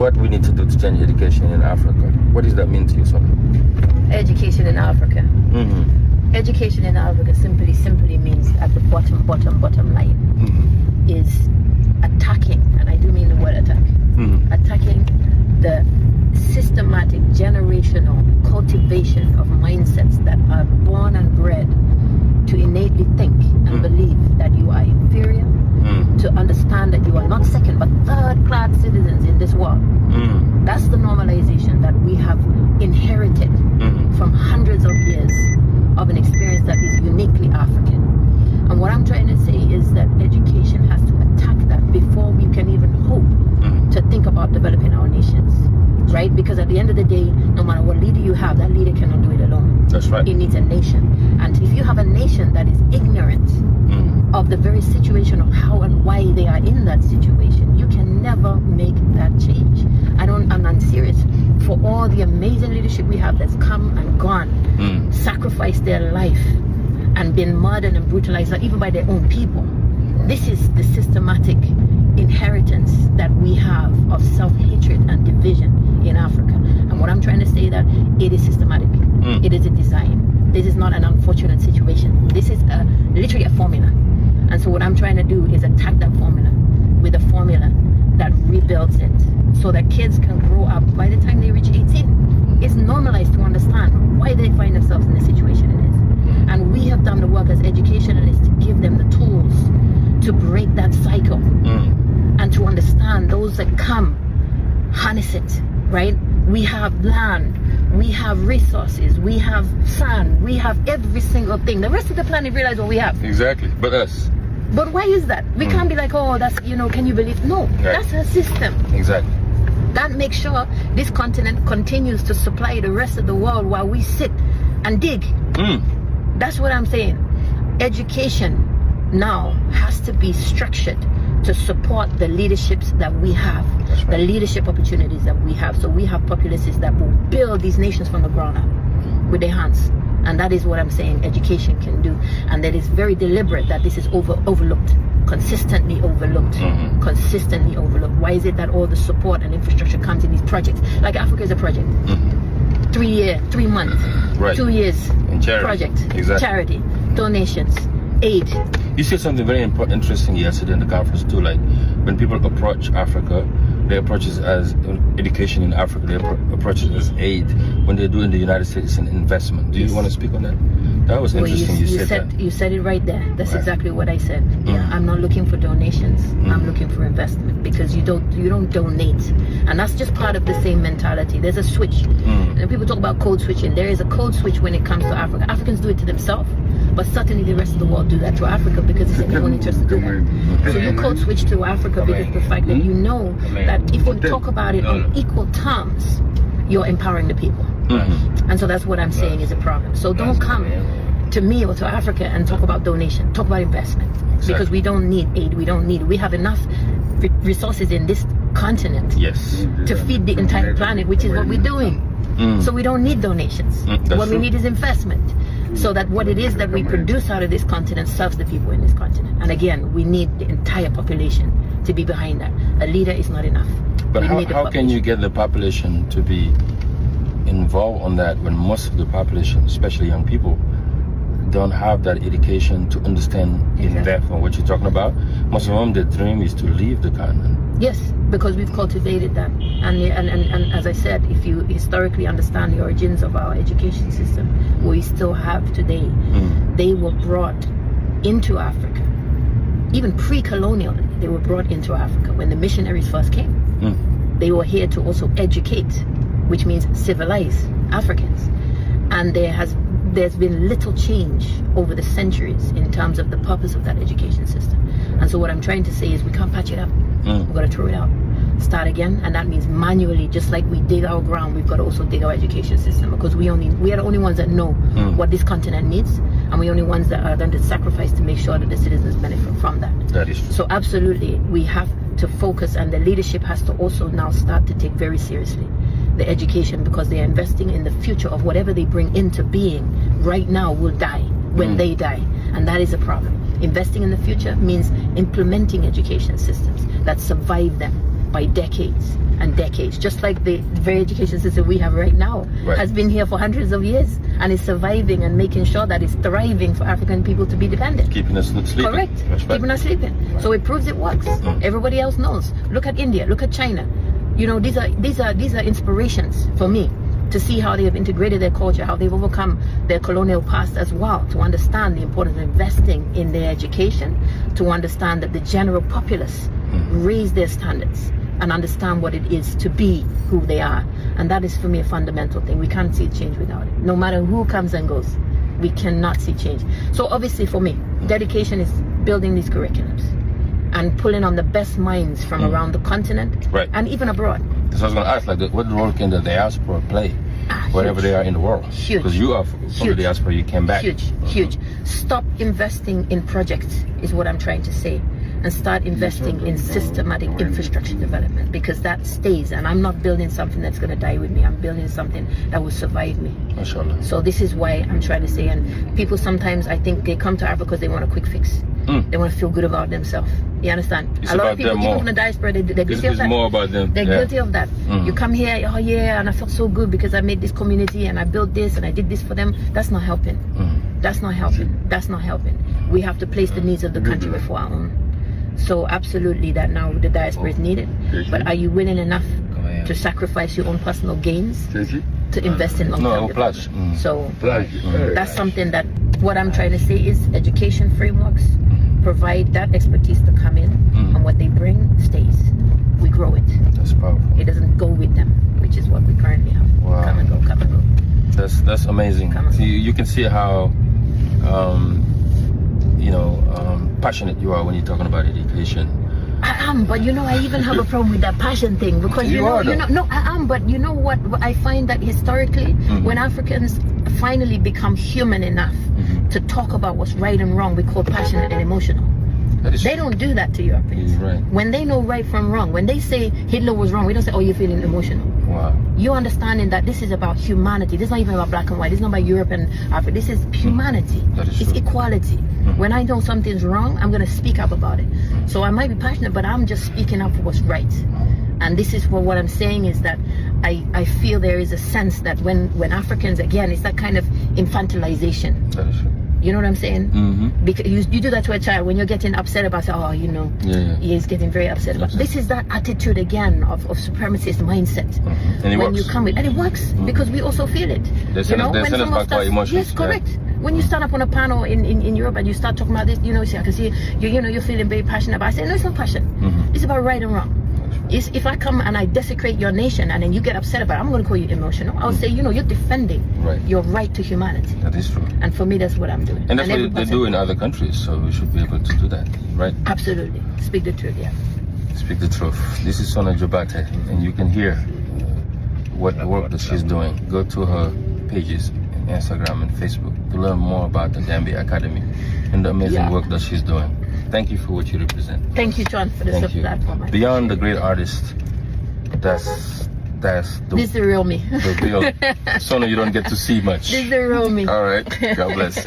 What we need to do to change education in Africa? What does that mean to you, Sona? Education in Africa. Mm-hmm. Education in Africa simply means at the bottom line Mm-hmm. is attacking, and I do mean the word attack, Mm-hmm. attacking the systematic generational cultivation of mindsets that are born and bred to innately think and believe that you are inferior, to understand that you are not second but third class citizens in this world. That's the normalization that we have inherited from hundreds of years of an experience that is uniquely African. And what I'm trying to say is that education has to attack that before we can even hope to think about developing our nations, right? Because at the end of the day, no matter what leader you have, that leader cannot do it alone. That's right. It needs a nation. And if you have a nation that is ignorant of the very situation of how and why they are in that situation, you can never make that change. I'm serious. For all the amazing leadership we have that's come and gone, sacrificed their life and been murdered and brutalized, even by their own people. This is the systematic inheritance that we have of self-hatred and division in Africa. And what I'm trying to say that it is systematic. It is a design. This is not an unfortunate situation. This is literally a formula. And so what I'm trying to do is attack that formula with a formula that rebuilds it so that kids can grow up by the time they reach 18. It's normalized to understand why they find themselves in the situation it is. And we have done the work as educationalists to give them the tools to break that cycle and to understand those that come, harness it, right? We have land, we have resources, we have sun, we have every single thing. The rest of the planet realize what we have. Exactly, but us. But why is that? We can't be like, oh, that's, can you believe? No, that's a system. Exactly. That makes sure this continent continues to supply the rest of the world while we sit and dig. That's what I'm saying. Education now has to be structured to support the leaderships that we have, the leadership opportunities that we have. So we have populaces that will build these nations from the ground up with their hands. And that is what I'm saying education can do. And that is very deliberate that this is overlooked, consistently overlooked, consistently overlooked. Why is it that all the support and infrastructure comes in these projects? Like Africa is a project. 3 year, 3 months, 2 years, project, charity, donations, aid. You said something very interesting yesterday in the conference too, like when people approach Africa, they approach it as education in Africa, they approach it as aid. When they do in the United States, it's an investment. Do you want to speak on that? That was interesting. You said that. You said it right there. That's exactly what I said. Yeah, I'm not looking for donations. I'm looking for investment, because you don't donate, and that's just part of the same mentality. There's a switch. And people talk about code switching. There is a code switch when it comes to Africa. Africans do it to themselves, but certainly the rest of the world do that to Africa because it's in their own interest to do that. So you code switch to Africa because of the fact that you know that if you talk about it on equal terms, you're empowering the people. And so that's what I'm saying is a problem. So don't come to me or to Africa and talk about donation. Talk about investment. Because we don't need aid. We have enough resources in this continent to feed the entire planet, which is what we're doing. So we don't need donations. What we need is investment, so that what it is that we produce out of this continent serves the people in this continent. And again, we need the entire population to be behind that. A leader is not enough. But how can you get the population to be involved on that when most of the population, especially young people, don't have that education to understand in depth on what you're talking about? Most of them, their dream is to leave the continent. Yes, because we've cultivated that. And as I said, if you historically understand the origins of our education system, what we still have today, they were brought into Africa. Even pre-colonially, they were brought into Africa when the missionaries first came. They were here to also educate, which means civilize Africans. And there's been little change over the centuries in terms of the purpose of that education system. And so what I'm trying to say is we can't patch it up. We've got to throw it out, start again, and that means manually, just like we dig our ground, we've got to also dig our education system, because we are the only ones that know what this continent needs, and we're the only ones that are going to sacrifice to make sure that the citizens benefit from that. That is true. So absolutely, we have to focus, and the leadership has to also now start to take very seriously the education, because they are investing in the future of whatever they bring into being right now will die when they die, and that is a problem. Investing in the future means implementing education systems that survive them, by decades and decades, just like the very education system we have right now has been here for hundreds of years and is surviving and making sure that it's thriving for African people to be dependent. Keeping us sleeping. Correct. Keeping us sleeping. So it proves it works. Everybody else knows. Look at India, look at China. You know, these are inspirations for me to see how they have integrated their culture, how they've overcome their colonial past as well, to understand the importance of investing in their education, to understand that the general populace raise their standards and understand what it is to be who they are. And that is for me a fundamental thing. We can't see change without it. No matter who comes and goes, we cannot see change. So obviously for me, dedication is building these curriculums and pulling on the best minds from around the continent and even abroad. So I was going to ask, like, what role can the diaspora play, wherever they are in the world? Huge. Because you are from the diaspora, you came back. Huge. Stop investing in projects is what I'm trying to say, and start investing in systematic infrastructure development, because that stays. And I'm not building something that's going to die with me. I'm building something that will survive me. Mashallah. So this is why I'm trying to say, and people sometimes, I think they come to Africa because they want a quick fix. They want to feel good about themselves. You understand? It's a lot of people, even from the diaspora, they're guilty of that. It's more about them. They're guilty of that. You come here, oh yeah, and I felt so good because I made this community and I built this and I did this for them. That's not helping. That's not helping. That's not helping. We have to place the needs of the country before our own. So absolutely that now the diaspora is needed. But are you willing enough to sacrifice your own personal gains to invest in long-term development? So that's something that what I'm trying to say is education frameworks provide that expertise to come in, and what they bring stays. We grow it. That's powerful. It doesn't go with them, which is what we currently have. Wow. Come and go, come and go. That's amazing. See, you can see how passionate you are when you're talking about education. I am, but you know, I even have a problem with that passion thing, because I am, but you know what? I find that historically, when Africans finally become human enough to talk about what's right and wrong, we call passionate and emotional. They don't do that to Europeans. When they know right from wrong, when they say Hitler was wrong, we don't say, oh, you're feeling emotional. Wow. You understanding that this is about humanity. This is not even about black and white. This is not about Europe and Africa. This is humanity. It's equality. When I know something's wrong, I'm going to speak up about it. So I might be passionate, but I'm just speaking up for what's right. And this is what I'm saying is that I feel there is a sense that when Africans, again, it's that kind of infantilization. That is true. You know what I'm saying? Because you do that to a child when you're getting upset about, oh, you know, he's getting very upset about. This is that attitude again of supremacist mindset. And when you come with, and it works because we also feel it. They send us back to our emotions. Yes, correct. When you stand up on a panel in Europe and you start talking about this, you know, see, I can see you're feeling very passionate about it. I say, no, it's not passion. It's about right and wrong. If I come and I desecrate your nation and then you get upset about it, I'm going to call you emotional. I'll say, you know, you're defending your right to humanity. That is true. And for me, that's what I'm doing. And that's what they do in other countries, so we should be able to do that, right? Absolutely. Speak the truth, yeah. Speak the truth. This is Sona Jorbateh, and you can hear what work that she's doing. Go to her pages on Instagram and Facebook to learn more about the Gambia Academy and the amazing work that she's doing. Thank you for what you represent. Thank you, John, for this platform. Beyond the great artist, that's this is the real me. The real Sona you don't get to see much. This is the real me. All right. God bless.